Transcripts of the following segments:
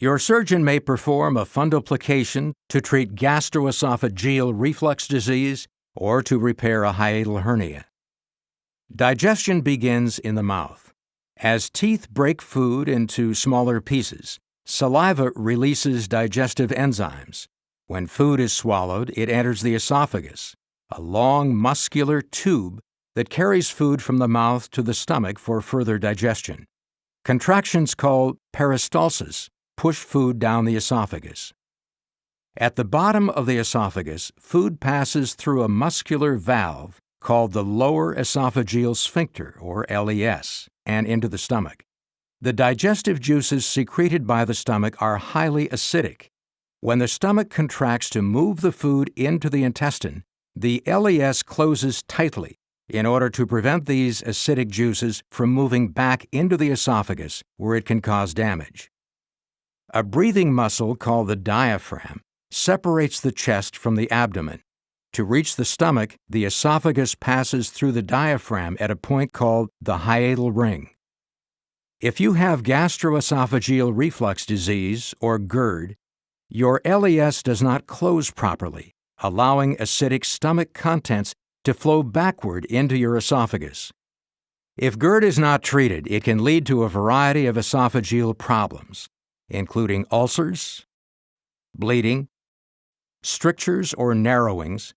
Your surgeon may perform a fundoplication to treat gastroesophageal reflux disease or to repair a hiatal hernia. Digestion begins in the mouth. As teeth break food into smaller pieces, saliva releases digestive enzymes. When food is swallowed, it enters the esophagus, a long muscular tube that carries food from the mouth to the stomach for further digestion. Contractions called peristalsis push food down the esophagus. At the bottom of the esophagus, food passes through a muscular valve called the lower esophageal sphincter, or LES, and into the stomach. The digestive juices secreted by the stomach are highly acidic. When the stomach contracts to move the food into the intestine, the LES closes tightly in order to prevent these acidic juices from moving back into the esophagus, where it can cause damage. A breathing muscle called the diaphragm separates the chest from the abdomen. To reach the stomach, the esophagus passes through the diaphragm at a point called the hiatal ring. If you have gastroesophageal reflux disease, or GERD, your LES does not close properly, allowing acidic stomach contents to flow backward into your esophagus. If GERD is not treated, it can lead to a variety of esophageal problems, including ulcers, bleeding, strictures or narrowings,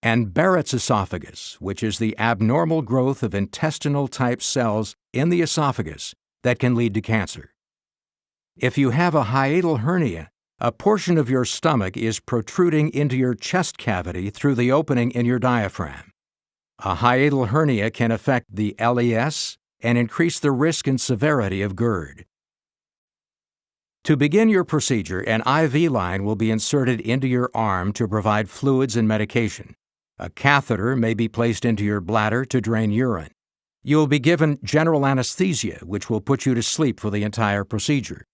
and Barrett's esophagus, which is the abnormal growth of intestinal-type cells in the esophagus that can lead to cancer. If you have a hiatal hernia, a portion of your stomach is protruding into your chest cavity through the opening in your diaphragm. A hiatal hernia can affect the LES and increase the risk and severity of GERD. To begin your procedure, an IV line will be inserted into your arm to provide fluids and medication. A catheter may be placed into your bladder to drain urine. You will be given general anesthesia, which will put you to sleep for the entire procedure.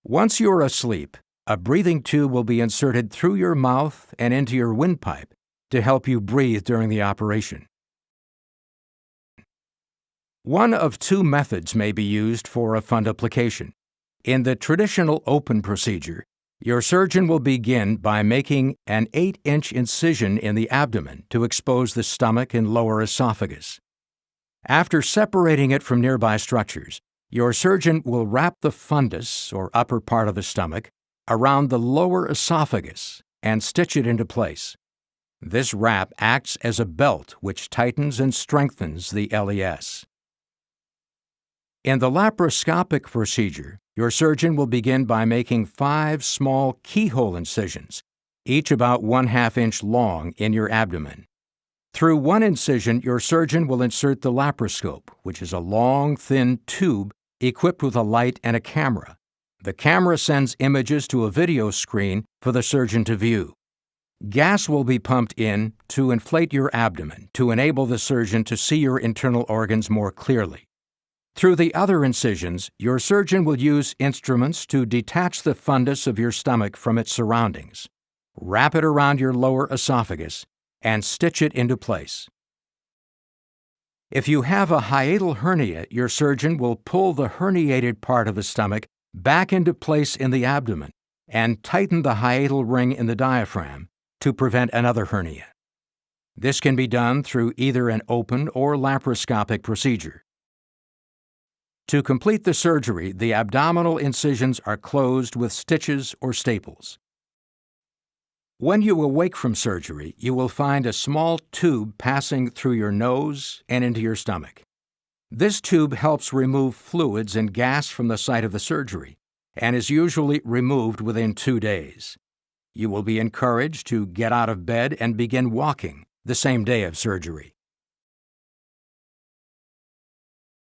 Once you are asleep, a breathing tube will be inserted through your mouth and into your windpipe to help you breathe during the operation. One of two methods may be used for a fundoplication. In the traditional open procedure, your surgeon will begin by making an 8-inch incision in the abdomen to expose the stomach and lower esophagus. After separating it from nearby structures, your surgeon will wrap the fundus, or upper part of the stomach, around the lower esophagus and stitch it into place. This wrap acts as a belt which tightens and strengthens the LES. In the laparoscopic procedure, your surgeon will begin by making 5 small keyhole incisions, each about 1/2 inch long, in your abdomen. Through one incision, your surgeon will insert the laparoscope, which is a long, thin tube equipped with a light and a camera. The camera sends images to a video screen for the surgeon to view. Gas will be pumped in to inflate your abdomen to enable the surgeon to see your internal organs more clearly. Through the other incisions, your surgeon will use instruments to detach the fundus of your stomach from its surroundings, wrap it around your lower esophagus, and stitch it into place. If you have a hiatal hernia, your surgeon will pull the herniated part of the stomach back into place in the abdomen and tighten the hiatal ring in the diaphragm to prevent another hernia. This can be done through either an open or laparoscopic procedure. To complete the surgery, the abdominal incisions are closed with stitches or staples. When you awake from surgery, you will find a small tube passing through your nose and into your stomach. This tube helps remove fluids and gas from the site of the surgery and is usually removed within 2 days. You will be encouraged to get out of bed and begin walking the same day of surgery.